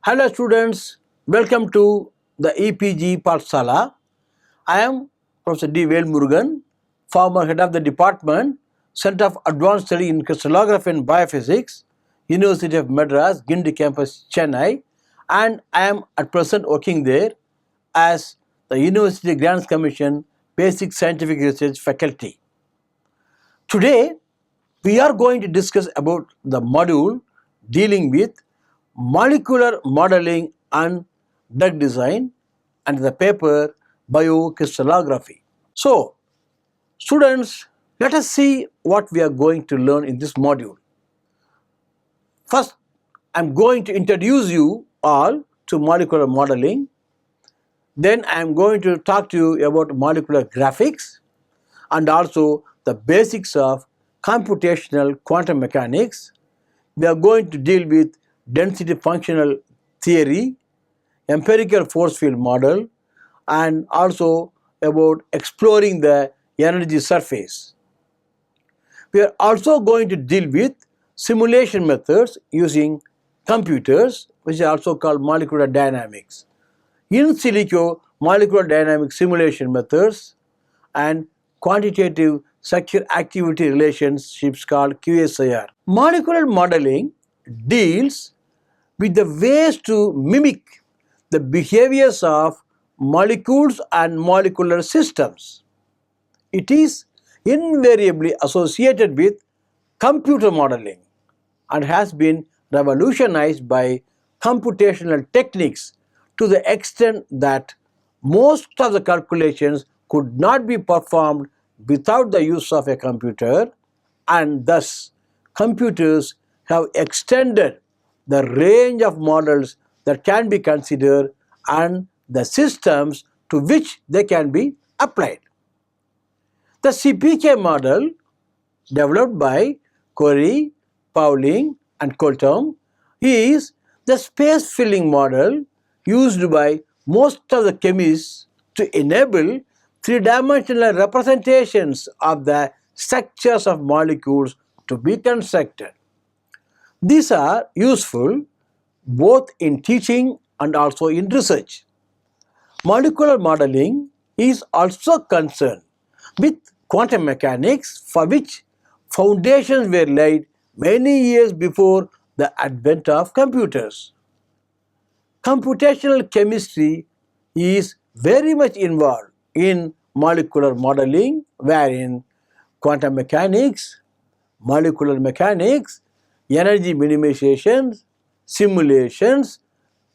Hello students, welcome to the EPG Pathshala. I am Professor D. Murugan, former head of the department, Center of Advanced Study in Crystallography and Biophysics, University of Madras, Gindi campus, Chennai, and I am at present working there as the University Grants Commission Basic Scientific Research Faculty. Today, we are going to discuss about the module dealing with molecular modeling and drug design and the paper biocrystallography. So, students, let us see what we are going to learn in this module. First, I am going to introduce you all to molecular modeling. Then I am going to talk to you about molecular graphics and also the basics of computational quantum mechanics. We are going to deal with density functional theory, empirical force field model, and also about exploring the energy surface. We are also going to deal with simulation methods using computers, which is also called molecular dynamics, in silico molecular dynamic simulation methods, and quantitative structure activity relationships called QSAR. Molecular modeling deals with the ways to mimic the behaviors of molecules and molecular systems. It is invariably associated with computer modeling and has been revolutionized by computational techniques to the extent that most of the calculations could not be performed without the use of a computer, and thus computers have extended the range of models that can be considered and the systems to which they can be applied. The CPK model, developed by Corey, Pauling, and Colton, is the space-filling model used by most of the chemists to enable three-dimensional representations of the structures of molecules to be constructed. These are useful both in teaching and also in research. Molecular modeling is also concerned with quantum mechanics, for which foundations were laid many years before the advent of computers. Computational chemistry is very much involved in molecular modeling, wherein quantum mechanics, molecular mechanics, energy minimizations, simulations,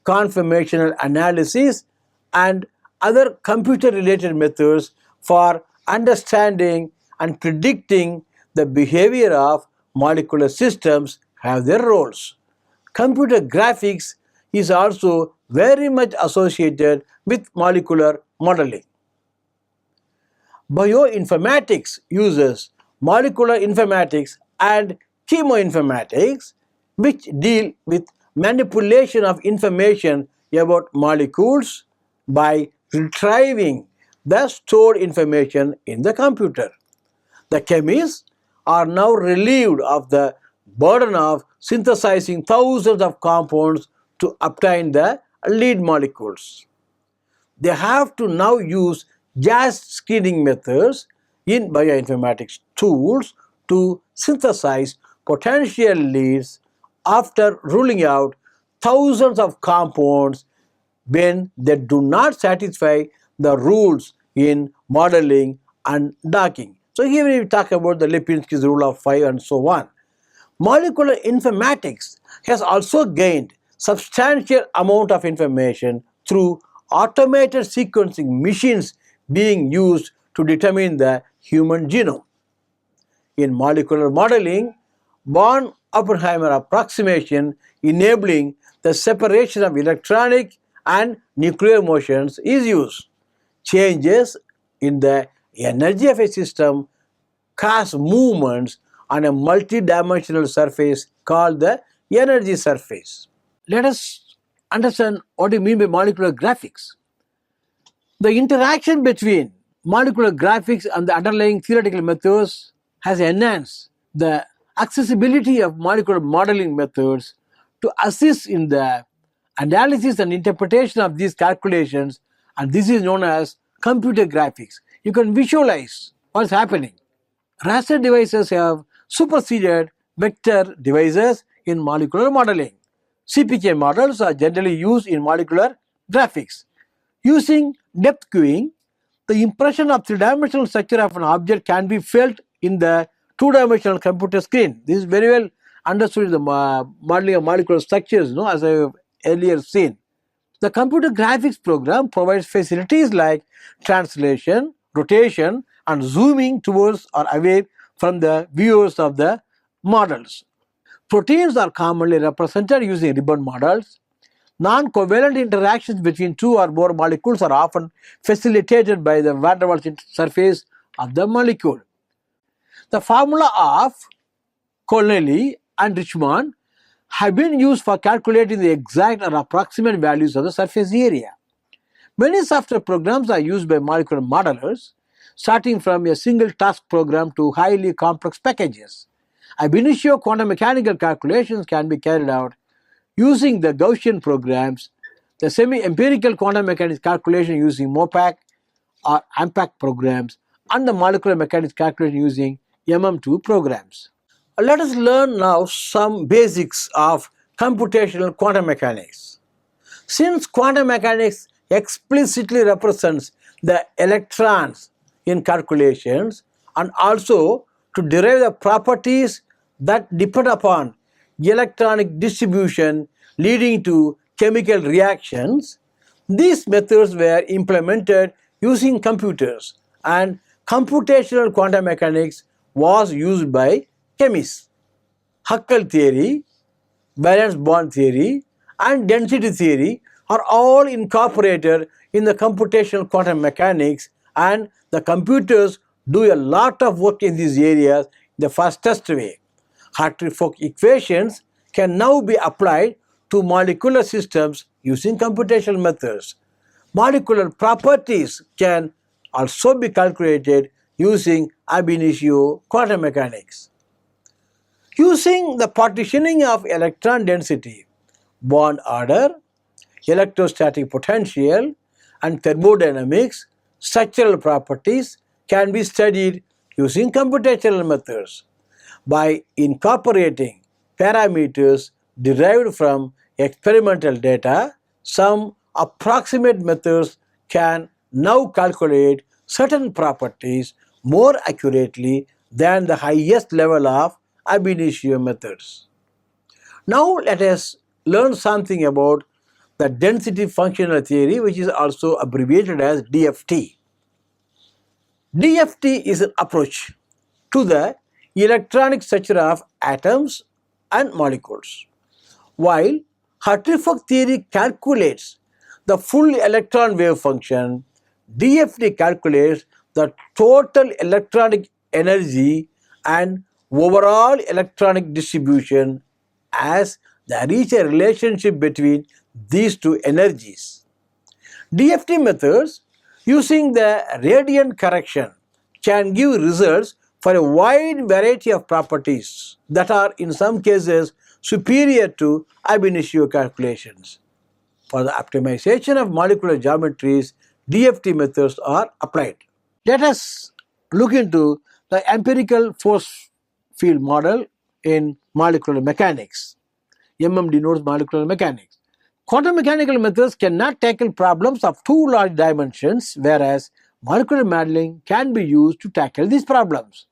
conformational analysis, and other computer-related methods for understanding and predicting the behavior of molecular systems have their roles. Computer graphics is also very much associated with molecular modeling. Bioinformatics uses molecular informatics and chemoinformatics, which deal with manipulation of information about molecules by retrieving the stored information in the computer. The chemists are now relieved of the burden of synthesizing thousands of compounds to obtain the lead molecules. They have to now use gas screening methods in bioinformatics tools to synthesize potential leads after ruling out thousands of compounds when they do not satisfy the rules in modeling and docking. So here we talk about the Lipinski's rule of 5 and so on. Molecular informatics has also gained substantial amount of information through automated sequencing machines being used to determine the human genome. In molecular modeling, Born-Oppenheimer approximation enabling the separation of electronic and nuclear motions is used. Changes in the energy of a system cause movements on a multi-dimensional surface called the energy surface. Let us understand what we mean by molecular graphics. The interaction between molecular graphics and the underlying theoretical methods has enhanced the accessibility of molecular modeling methods to assist in the analysis and interpretation of these calculations, and this is known as computer graphics. You can visualize what's happening. Raster devices have superseded vector devices in molecular modeling. CPK models are generally used in molecular graphics. Using depth queuing, the impression of three-dimensional structure of an object can be felt in the two-dimensional computer screen. This is very well understood in the modeling of molecular structures, as I have earlier seen. The computer graphics program provides facilities like translation, rotation, and zooming towards or away from the viewers of the models. Proteins are commonly represented using ribbon models. Non-covalent interactions between two or more molecules are often facilitated by the van der Waals surface of the molecule. The formula of Connelly and Richmond have been used for calculating the exact or approximate values of the surface area. Many software programs are used by molecular modelers, starting from a single task program to highly complex packages. Ab initio quantum mechanical calculations can be carried out using the Gaussian programs, the semi-empirical quantum mechanics calculation using MOPAC or AMPAC programs, and the molecular mechanics calculation using MM2 programs. Let us learn now some basics of computational quantum mechanics. Since quantum mechanics explicitly represents the electrons in calculations and also to derive the properties that depend upon electronic distribution leading to chemical reactions, these methods were implemented using computers, and computational quantum mechanics was used by chemists. Huckel theory, valence bond theory, and density theory are all incorporated in the computational quantum mechanics, and the computers do a lot of work in these areas in the fastest way. Hartree-Fock equations can now be applied to molecular systems using computational methods. Molecular properties can also be calculated using ab initio quantum mechanics. Using the partitioning of electron density, bond order, electrostatic potential, and thermodynamics, structural properties can be studied using computational methods. By incorporating parameters derived from experimental data, some approximate methods can now calculate certain properties more accurately than the highest level of ab initio methods. Now let us learn something about the density functional theory, which is also abbreviated as DFT. DFT is an approach to the electronic structure of atoms and molecules. While Hartree-Fock theory calculates the full electron wave function, DFT calculates the total electronic energy and overall electronic distribution, as there is a relationship between these two energies. DFT methods using the radiant correction can give results for a wide variety of properties that are in some cases superior to ab initio calculations. For the optimization of molecular geometries, DFT methods are applied. Let us look into the empirical force field model in molecular mechanics. MM denotes molecular mechanics. Quantum mechanical methods cannot tackle problems of too large dimensions, whereas molecular modeling can be used to tackle these problems.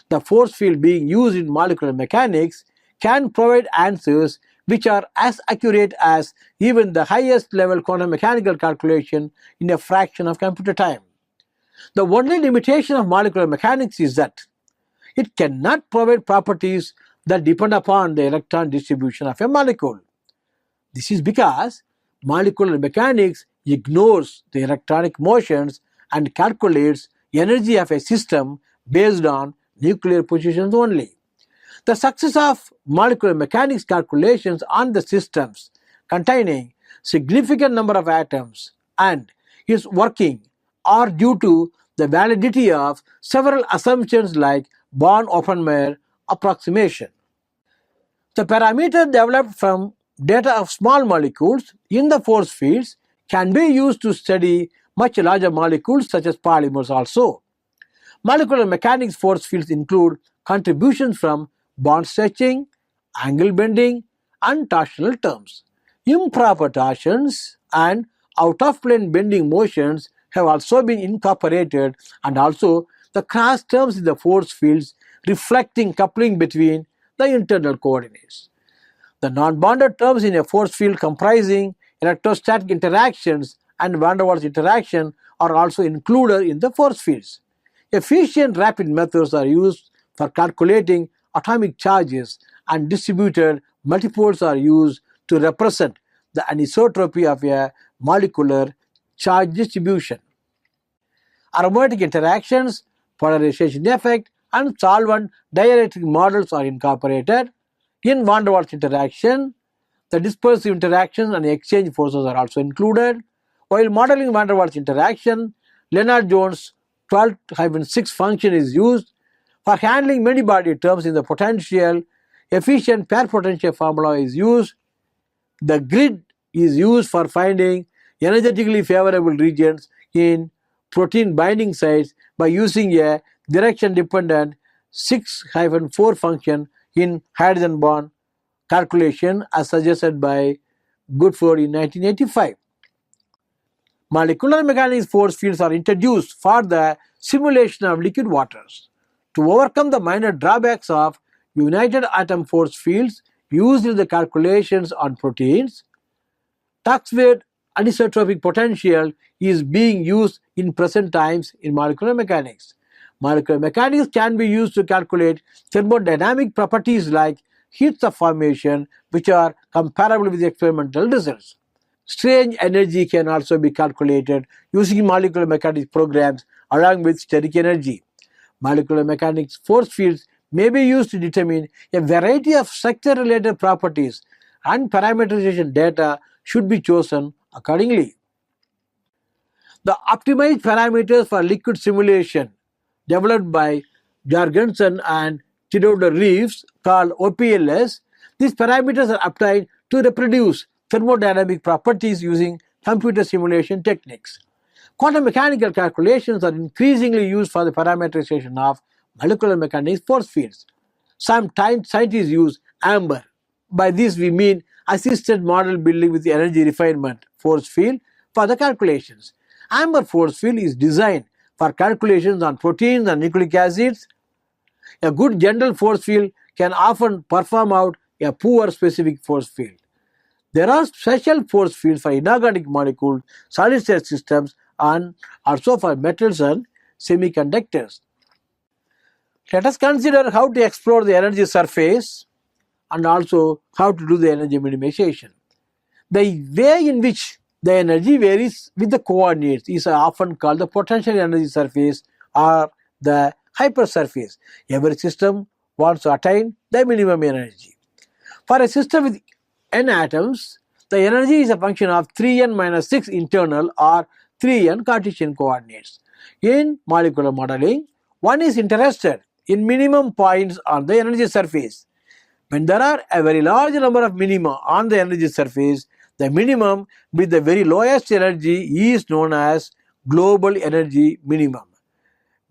The force field being used in molecular mechanics can provide answers which are as accurate as even the highest level quantum mechanical calculation in a fraction of computer time. The only limitation of molecular mechanics is that it cannot provide properties that depend upon the electron distribution of a molecule. This is because molecular mechanics ignores the electronic motions and calculates energy of a system based on nuclear positions only. The success of molecular mechanics calculations on the systems containing significant number of atoms and its working are due to the validity of several assumptions like Born-Oppenmeier approximation. The parameters developed from data of small molecules in the force fields can be used to study much larger molecules such as polymers also. Molecular mechanics force fields include contributions from bond stretching, angle bending, and torsional terms. Improper torsions and out-of-plane bending motions have also been incorporated, and also the cross terms in the force fields reflecting coupling between the internal coordinates. The non-bonded terms in a force field comprising electrostatic interactions and van der Waals interaction are also included in the force fields. Efficient rapid methods are used for calculating atomic charges, and distributed multipoles are used to represent the anisotropy of a molecular charge distribution. Aromatic interactions, polarization effect, and solvent dielectric models are incorporated. In van der Waals interaction, the dispersive interactions and exchange forces are also included. While modeling van der Waals interaction, Lennard-Jones 12-6 function is used. For handling many body terms in the potential, efficient pair potential formula is used. The grid is used for finding energetically favorable regions in protein binding sites by using a direction dependent 6-4 function in hydrogen bond calculation as suggested by Goodford in 1985. Molecular mechanics force fields are introduced for the simulation of liquid waters. To overcome the minor drawbacks of united atom force fields used in the calculations on proteins, Tuxwade anisotropic potential is being used in present times in molecular mechanics. Molecular mechanics can be used to calculate thermodynamic properties like heats of formation, which are comparable with experimental results. Strange energy can also be calculated using molecular mechanics programs along with steric energy. Molecular mechanics force fields may be used to determine a variety of structure-related properties, and parameterization data should be chosen accordingly. The optimized parameters for liquid simulation developed by Jorgensen and Theodore-Reeves called OPLS, these parameters are applied to reproduce thermodynamic properties using computer simulation techniques. Quantum mechanical calculations are increasingly used for the parameterization of molecular mechanics force fields. Sometimes scientists use AMBER. By this we mean assisted model building with energy refinement force field for the calculations. AMBER force field is designed for calculations on proteins and nucleic acids. A good general force field can often perform out a poor specific force field. There are special force fields for inorganic molecules, solid-state systems, and also for metals and semiconductors. Let us consider how to explore the energy surface and also how to do the energy minimization. The way in which the energy varies with the coordinates is often called the potential energy surface or the hypersurface. Every system wants to attain the minimum energy. For a system with n atoms, the energy is a function of 3n minus 6 internal or 3n Cartesian coordinates. In molecular modeling, one is interested in minimum points on the energy surface. When there are a very large number of minima on the energy surface, the minimum with the very lowest energy is known as global energy minimum.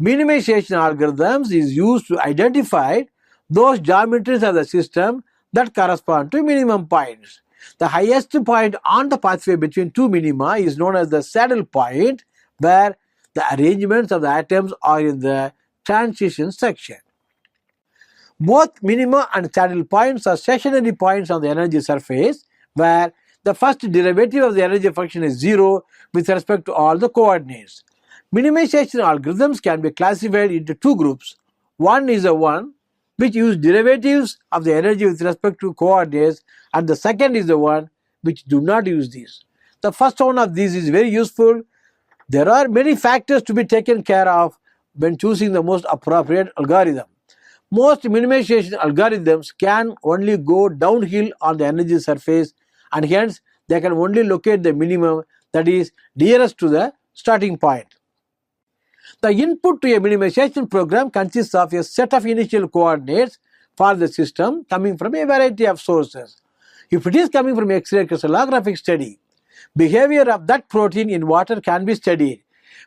Minimization algorithms is used to identify those geometries of the system that correspond to minimum points. The highest point on the pathway between two minima is known as the saddle point, where the arrangements of the atoms are in the transition section. Both minima and saddle points are stationary points on the energy surface, where the first derivative of the energy function is 0 with respect to all the coordinates. Minimization algorithms can be classified into two groups. One is the one which use derivatives of the energy with respect to coordinates, and the second is the one which do not use these. The first one of these is very useful. There are many factors to be taken care of when choosing the most appropriate algorithm. Most minimization algorithms can only go downhill on the energy surface, and hence they can only locate the minimum that is nearest to the starting point. The input to a minimization program consists of a set of initial coordinates for the system coming from a variety of sources. If it is coming from X-ray crystallographic study, behavior of that protein in water can be studied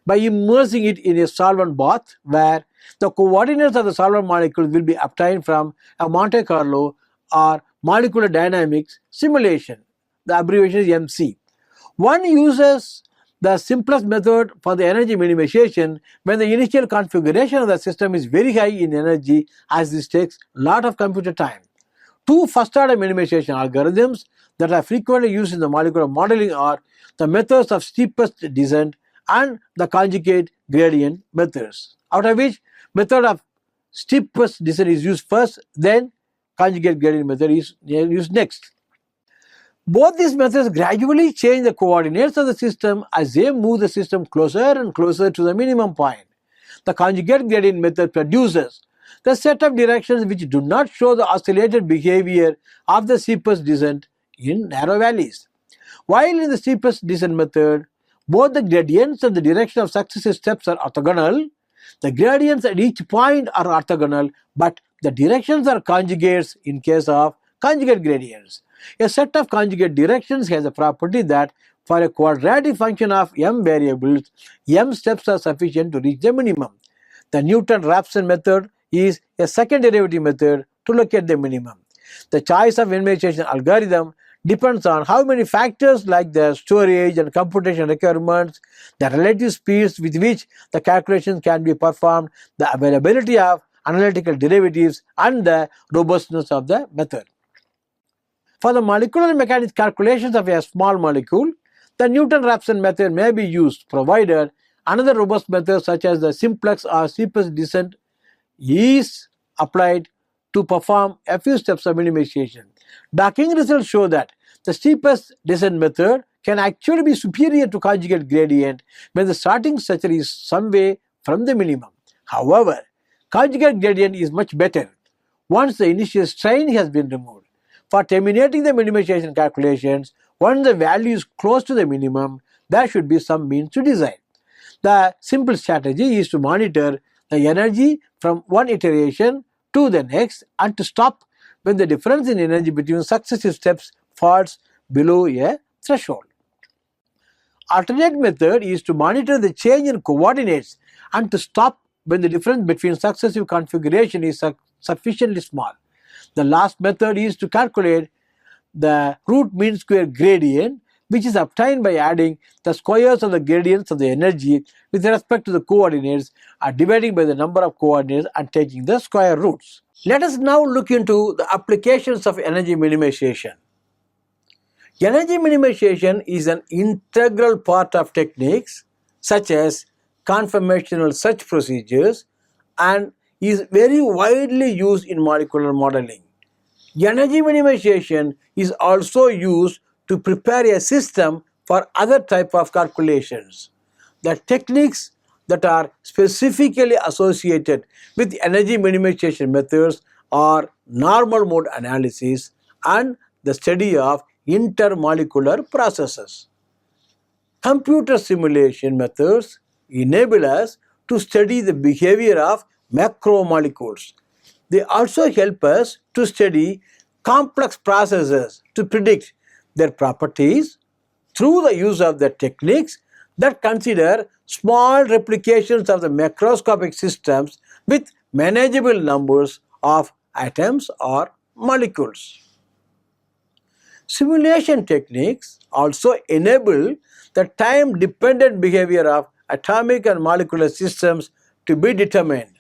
by immersing it in a solvent bath where the coordinates of the solvent molecules will be obtained from a Monte Carlo or molecular dynamics simulation. The abbreviation is MC. One uses the simplest method for the energy minimization when the initial configuration of the system is very high in energy, as this takes a lot of computer time. Two first-order minimization algorithms that are frequently used in the molecular modeling are the methods of steepest descent and the conjugate gradient methods, out of which method of steepest descent is used first, then conjugate gradient method is used next. Both these methods gradually change the coordinates of the system as they move the system closer and closer to the minimum point. The conjugate gradient method produces the set of directions which do not show the oscillated behavior of the steepest descent in narrow valleys. While in the steepest descent method, both the gradients and the direction of successive steps are orthogonal, the gradients at each point are orthogonal, but the directions are conjugates in case of conjugate gradients. A set of conjugate directions has a property that for a quadratic function of m variables, m steps are sufficient to reach the minimum. The Newton-Raphson method is a second derivative method to locate the minimum. The choice of minimization algorithm depends on how many factors like the storage and computation requirements, the relative speeds with which the calculations can be performed, the availability of analytical derivatives, and the robustness of the method. For the molecular mechanics calculations of a small molecule, the Newton-Raphson method may be used, provided another robust method such as the simplex or steepest descent is applied to perform a few steps of minimization. Docking results show that the steepest descent method can actually be superior to conjugate gradient when the starting structure is some way from the minimum. However, conjugate gradient is much better once the initial strain has been removed. For terminating the minimization calculations, once the value is close to the minimum, there should be some means to decide. The simple strategy is to monitor the energy from one iteration to the next and to stop when the difference in energy between successive steps falls below a threshold. Alternate method is to monitor the change in coordinates and to stop when the difference between successive configuration is sufficiently small. The last method is to calculate the root mean square gradient, which is obtained by adding the squares of the gradients of the energy with respect to the coordinates and dividing by the number of coordinates and taking the square roots. Let us now look into the applications of energy minimization. Energy minimization is an integral part of techniques such as conformational search procedures and is very widely used in molecular modeling. Energy minimization is also used to prepare a system for other type of calculations. The techniques that are specifically associated with energy minimization methods are normal mode analysis and the study of intermolecular processes. Computer simulation methods enable us to study the behavior of macromolecules. They also help us to study complex processes to predict their properties through the use of the techniques that consider small replications of the macroscopic systems with manageable numbers of atoms or molecules. Simulation techniques also enable the time-dependent behavior of atomic and molecular systems to be determined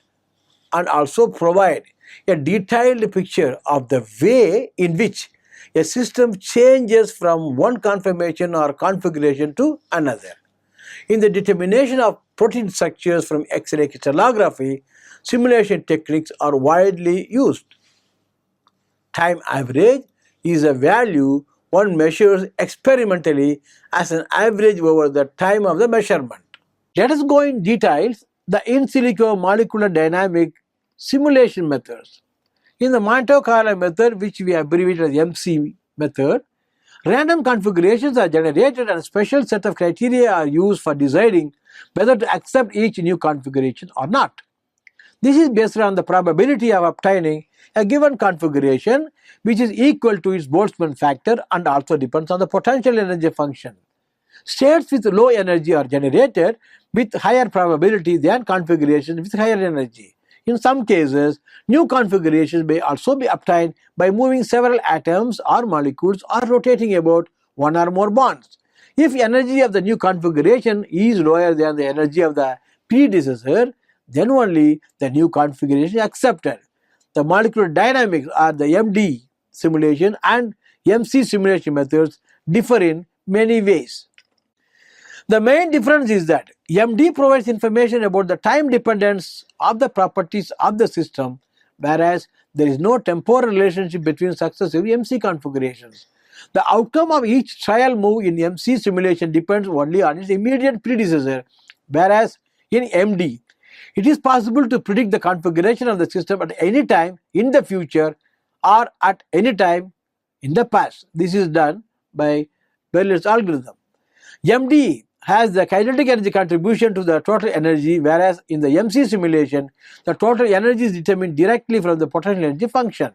and also provide a detailed picture of the way in which a system changes from one conformation or configuration to another. In the determination of protein structures from X-ray crystallography, simulation techniques are widely used. Time average is a value one measures experimentally as an average over the time of the measurement. Let us go in details the in silico molecular dynamic simulation methods. In the Monte Carlo method, which we abbreviate as MC method, random configurations are generated and a special set of criteria are used for deciding whether to accept each new configuration or not. This is based on the probability of obtaining a given configuration which is equal to its Boltzmann factor and also depends on the potential energy function. States with low energy are generated with higher probability than configurations with higher energy. In some cases, new configurations may also be obtained by moving several atoms or molecules or rotating about one or more bonds. If energy of the new configuration is lower than the energy of the predecessor, then only the new configuration is accepted. The molecular dynamics or the MD simulation and MC simulation methods differ in many ways. The main difference is that MD provides information about the time dependence of the properties of the system, whereas there is no temporal relationship between successive MC configurations. The outcome of each trial move in MC simulation depends only on its immediate predecessor, whereas in MD, it is possible to predict the configuration of the system at any time in the future or at any time in the past. This is done by Bernoulli's algorithm. MD has the kinetic energy contribution to the total energy, whereas in the MC simulation, the total energy is determined directly from the potential energy function.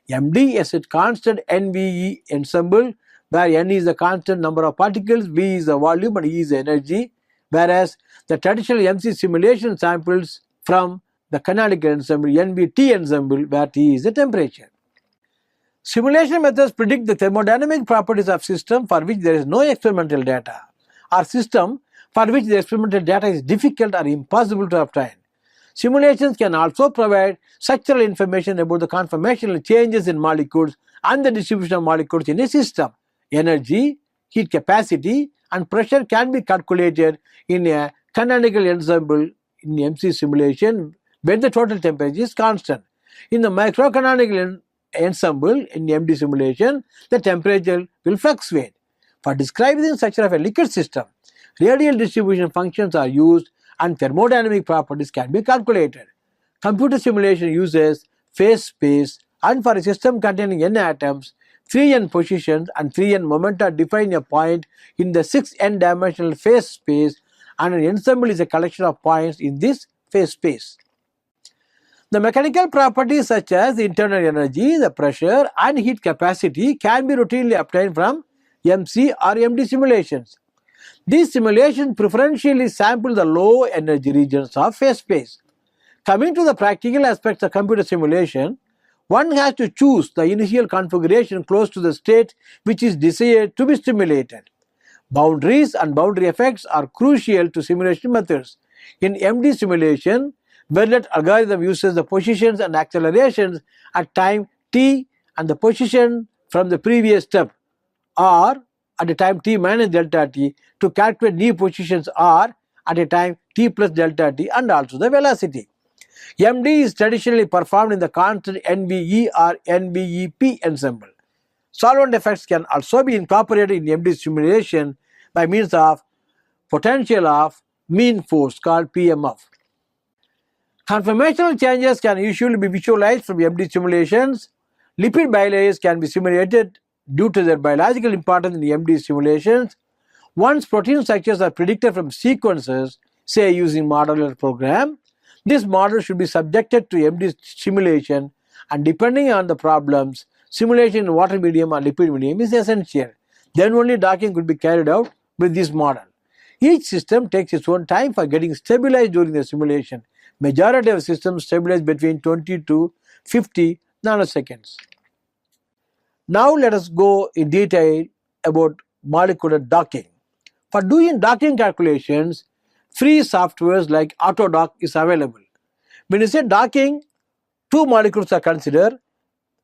MD is a constant NVE ensemble, where N is the constant number of particles, V is the volume, and E is the energy, whereas the traditional MC simulation samples from the canonical ensemble NVT ensemble, where T is the temperature. Simulation methods predict the thermodynamic properties of system for which there is no experimental data, or system for which the experimental data is difficult or impossible to obtain. Simulations can also provide structural information about the conformational changes in molecules and the distribution of molecules in a system. Energy, heat capacity, and pressure can be calculated in a canonical ensemble in MC simulation when the total temperature is constant. In the microcanonical ensemble in MD simulation, the temperature will fluctuate. For describing the structure of a liquid system, radial distribution functions are used and thermodynamic properties can be calculated. Computer simulation uses phase space, and for a system containing n atoms, 3n positions and 3n momenta define a point in the 6n dimensional phase space, and an ensemble is a collection of points in this phase space. The mechanical properties such as the internal energy, the pressure, and heat capacity can be routinely obtained from MC or MD simulations. These simulations preferentially sample the low energy regions of phase space. Coming to the practical aspects of computer simulation, one has to choose the initial configuration close to the state which is desired to be simulated. Boundaries and boundary effects are crucial to simulation methods. In MD simulation, Bernoulli algorithm uses the positions and accelerations at time t and the position from the previous step or at a time t minus delta t to calculate new positions r at a time t plus delta t and also the velocity. MD is traditionally performed in the constant NVE or NVEP ensemble. Solvent effects can also be incorporated in MD simulation by means of potential of mean force called PMF. Conformational changes can usually be visualized from MD simulations. Lipid bilayers can be simulated due to their biological importance in MD simulations. Once protein structures are predicted from sequences, say using modular program, this model should be subjected to MD simulation, and depending on the problems, simulation in water medium or lipid medium is essential. Then only docking could be carried out with this model. Each system takes its own time for getting stabilized during the simulation. Majority of systems stabilize between 20 to 50 nanoseconds. Now let us go in detail about molecular docking. For doing docking calculations, free softwares like Autodock is available. When you say docking, two molecules are considered.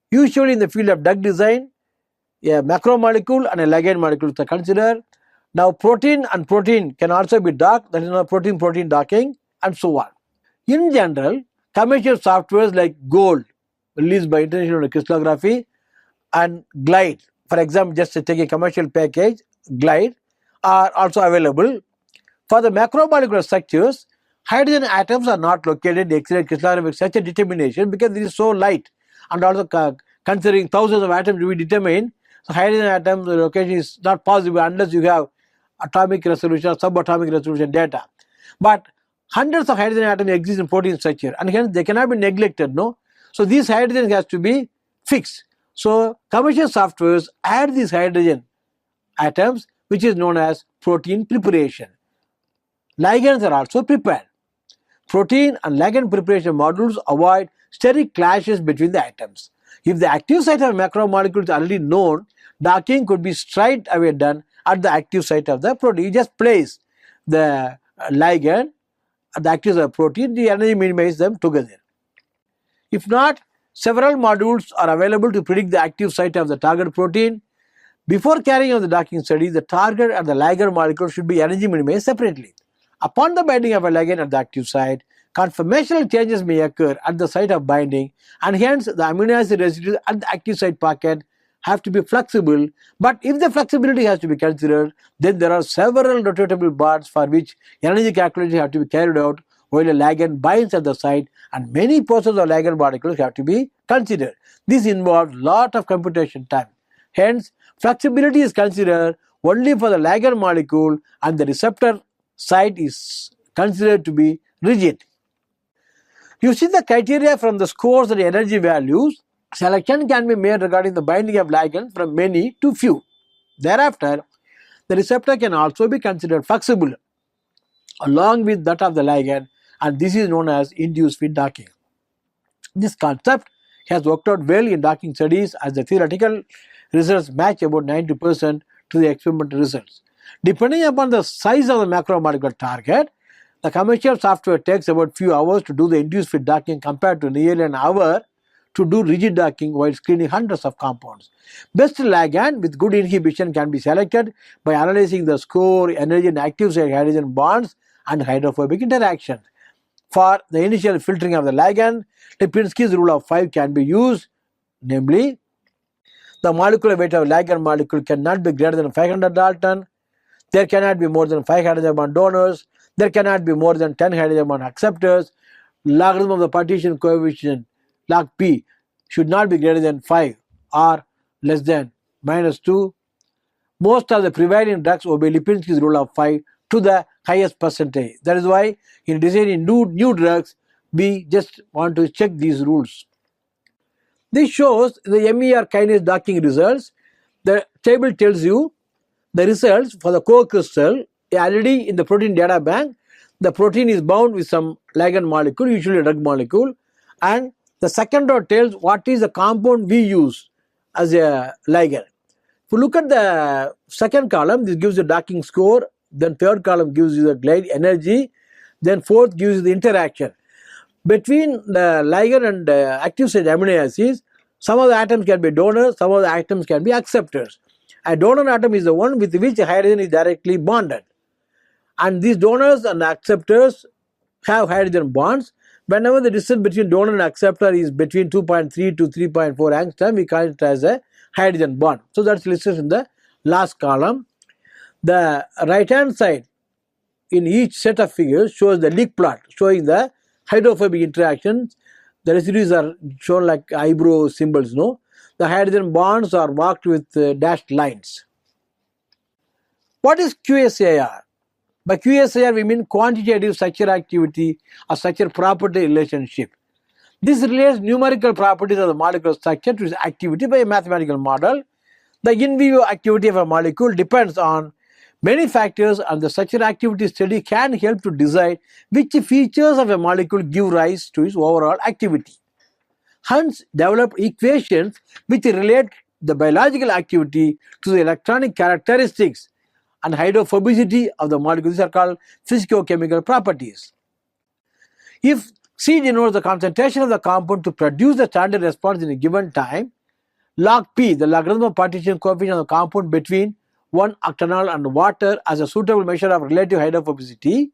Usually in the field of drug design, a macromolecule and a ligand molecule are considered. Now protein and protein can also be docked, that is not protein-protein docking, and so on. In general, commercial softwares like Gold, released by International Crystallography, and Glide, for example, just to take a commercial package, Glide, are also available. For the macromolecular structures, hydrogen atoms are not located in X-ray crystallography with such a determination because it is so light, and also considering thousands of atoms to be determined, so hydrogen atoms location is not possible unless you have atomic resolution or subatomic resolution data. But hundreds of hydrogen atoms exist in protein structure, and hence they cannot be neglected, no? So these hydrogen has to be fixed. So commercial softwares add these hydrogen atoms, which is known as protein preparation. Ligands are also prepared. Protein and ligand preparation modules avoid steric clashes between the atoms. If the active site of a macromolecule is already known, docking could be straight away done at the active site of the protein. You just place the ligand at the active site of the protein, the energy minimizes them together. If not, several modules are available to predict the active site of the target protein. Before carrying out the docking study, the target and the ligand molecule should be energy minimized separately. Upon the binding of a ligand at the active site, conformational changes may occur at the site of binding, and hence the amino acid residues at the active site pocket have to be flexible. But if the flexibility has to be considered, then there are several rotatable bonds for which energy calculations have to be carried out while a ligand binds at the site, and many portions of ligand molecules have to be considered. This involves lot of computation time. Hence, flexibility is considered only for the ligand molecule, and the receptor site is considered to be rigid. You see the criteria from the scores and energy values. Selection can be made regarding the binding of ligands from many to few. Thereafter, the receptor can also be considered flexible along with that of the ligand, and this is known as induced fit docking. This concept has worked out well in docking studies, as the theoretical results match about 90% to the experimental results. Depending upon the size of the macromolecular target, the commercial software takes about few hours to do the induced fit docking compared to nearly an hour to do rigid docking while screening hundreds of compounds. Best ligand with good inhibition can be selected by analyzing the score, energy and active site hydrogen bonds and hydrophobic interactions. For the initial filtering of the ligand, Lipinski's rule of 5 can be used, namely, the molecular weight of a ligand molecule cannot be greater than 500 Dalton, there cannot be more than 5 hydrogen bond donors, there cannot be more than 10 hydrogen bond acceptors, logarithm of the partition coefficient log P should not be greater than 5 or less than -2. Most of the prevailing drugs obey Lipinski's rule of 5 to the highest percentage. That is why in designing new drugs, we just want to check these rules. This shows the MER kinase docking results. The table tells you the results for the core crystal. Already in the protein data bank, the protein is bound with some ligand molecule, usually a drug molecule, and the second row tells what is the compound we use as a ligand. If you look at the second column, this gives the docking score, then third column gives you the glide energy, then fourth gives you the interaction. Between the ligand and active site amino acids, some of the atoms can be donors, some of the atoms can be acceptors. A donor atom is the one with which hydrogen is directly bonded. And these donors and acceptors have hydrogen bonds. Whenever the distance between donor and acceptor is between 2.3 to 3.4 angstrom, we call it as a hydrogen bond. So that's listed in the last column. The right hand side in each set of figures shows the leak plot showing the hydrophobic interactions. The residues are shown like eyebrow symbols, no? The hydrogen bonds are marked with dashed lines. What is QSAR? By QSAR we mean quantitative structure activity or structure property relationship. This relates numerical properties of the molecular structure to its activity by a mathematical model. The in vivo activity of a molecule depends on many factors, and the structure activity study can help to decide which features of a molecule give rise to its overall activity. Hence developed equations which relate the biological activity to the electronic characteristics and hydrophobicity of the molecule. These are called physicochemical properties. If C denotes the concentration of the compound to produce the standard response in a given time, log P, the logarithm of partition coefficient of the compound between 1 octanol and water, as a suitable measure of relative hydrophobicity,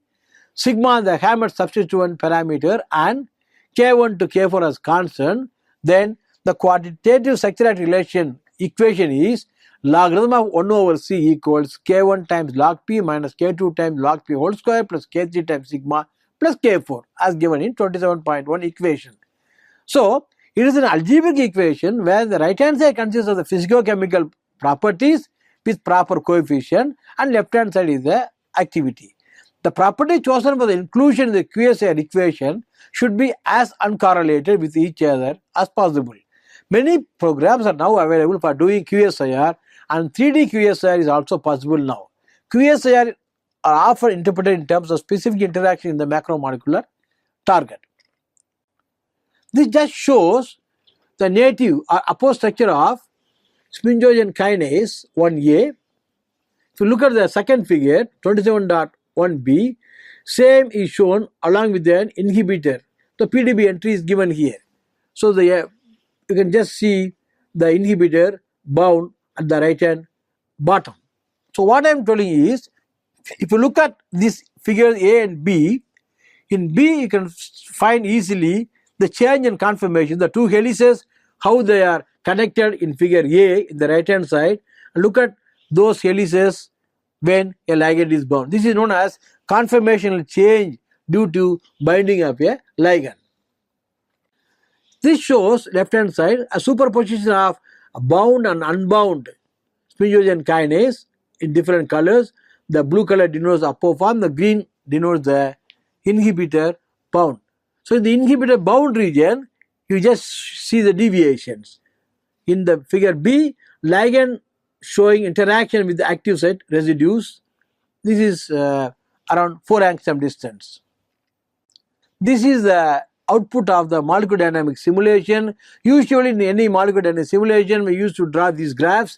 sigma the Hammett substituent parameter, and K1 to K4 as constant, then the quantitative structure relation equation is logarithm of 1 over C equals K1 times log P minus K2 times log P whole square plus K3 times sigma plus K4 as given in 27.1 equation. So, it is an algebraic equation where the right hand side consists of the physicochemical properties with proper coefficient and left hand side is the activity. The property chosen for the inclusion in the QSAR equation should be as uncorrelated with each other as possible. Many programs are now available for doing QSAR, and 3D QSAR is also possible now. QSAR are often interpreted in terms of specific interaction in the macromolecular target. This just shows the native or opposed structure of sphingosine kinase 1A. If you look at the second figure, 27.1b, same is shown along with an inhibitor. The PDB entry is given here. So you can just see the inhibitor bound at the right hand bottom. So what I am telling you is, if you look at these figures A and B, in B you can find easily the change in conformation, the two helices, how they are connected in figure A in the right hand side, and look at those helices when a ligand is bound. This is known as conformational change due to binding of a ligand. This shows left hand side a superposition of bound and unbound sphingosine kinase in different colors. The blue color denotes apoform, the green denotes the inhibitor bound. So in the inhibitor bound region, you just see the deviations. In the figure B, ligand showing interaction with the active site residues. This is around 4 angstrom distance. This is the output of the molecular dynamics simulation. Usually in any molecular dynamics simulation, we used to draw these graphs.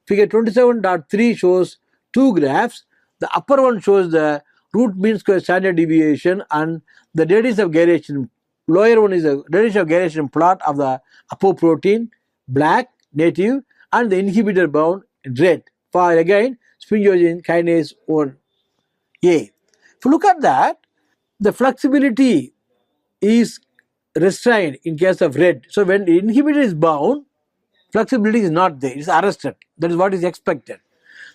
Figure 27.3 shows two graphs. The upper one shows the root mean square standard deviation and the radius of gyration. Lower one is the radius of gyration plot of the apoprotein, black, native, and the inhibitor bound in red for again sphingosine kinase 1A. If you look at that, the flexibility is restrained in case of red. So when the inhibitor is bound, flexibility is not there, it is arrested. That is what is expected.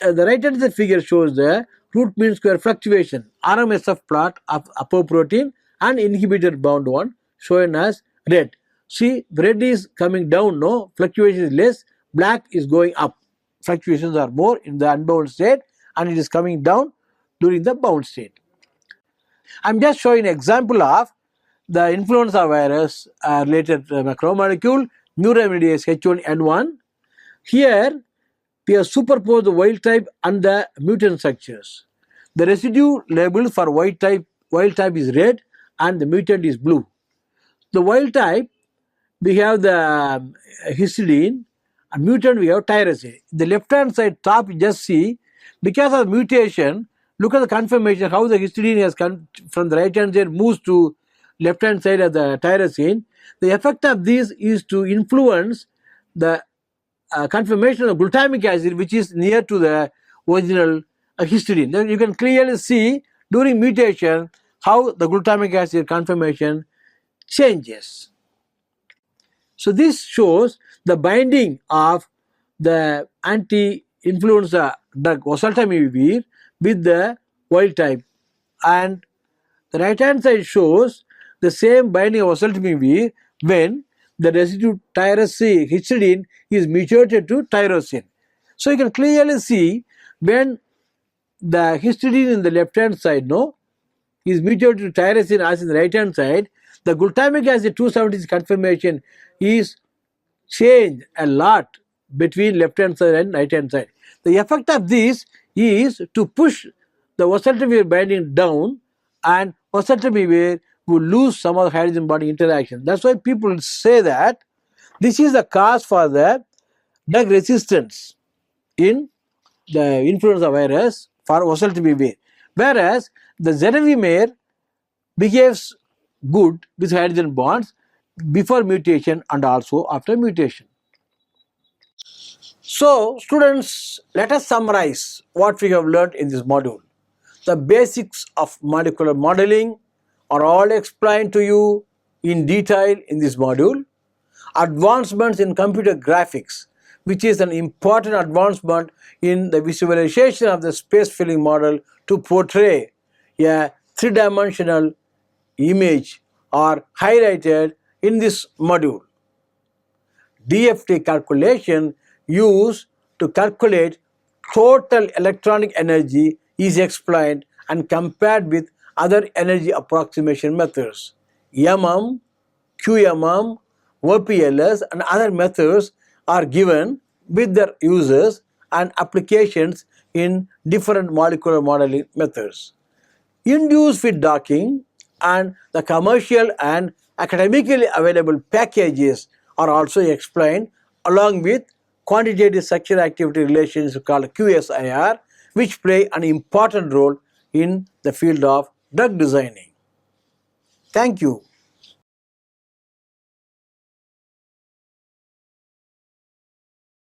The right hand side figure shows the root mean square fluctuation, RMSF plot of apoprotein and inhibitor bound one shown as red. See, red is coming down, no, fluctuation is less, black is going up. Fluctuations are more in the unbound state and it is coming down during the bound state. I am just showing an example of the influenza virus related macromolecule, neuraminidase H1N1. Here we have superposed the wild type and the mutant structures. The residue labeled for wild type is red and the mutant is blue. The wild type we have the histidine and mutant we have tyrosine. The left hand side top you just see, because of mutation, look at the conformation how the histidine has come from the right hand side moves to left hand side of the tyrosine. The effect of this is to influence the conformation of glutamic acid which is near to the original histidine. Then you can clearly see during mutation how the glutamic acid conformation changes. So this shows the binding of the anti-influenza drug oseltamivir with the wild type, and the right hand side shows the same binding of oseltamivir when the residue tyrosine histidine is mutated to tyrosine. So you can clearly see when the histidine in the left hand side is mutated to tyrosine as in the right hand side, the glutamic acid 270 conformation is changed a lot between left hand side and right hand side. The effect of this is to push the oseltamivir binding down, and oseltamivir will lose some of the hydrogen bonding interaction. That's why people say that this is the cause for the drug resistance in the influenza virus for oseltamivir, whereas the zanamivir behaves good with hydrogen bonds before mutation and also after mutation. So students, let us summarize what we have learned in this module. The basics of molecular modeling are all explained to you in detail in this module. Advancements in computer graphics, which is an important advancement in the visualization of the space filling model to portray a three-dimensional image, are highlighted in this module. DFT calculation used to calculate total electronic energy is explained and compared with other energy approximation methods. QMM, OPLS and other methods are given with their uses and applications in different molecular modeling methods. Induced fit docking and the commercial and academically available packages are also explained along with quantitative structure activity relations called QSAR, which play an important role in the field of drug designing. Thank you.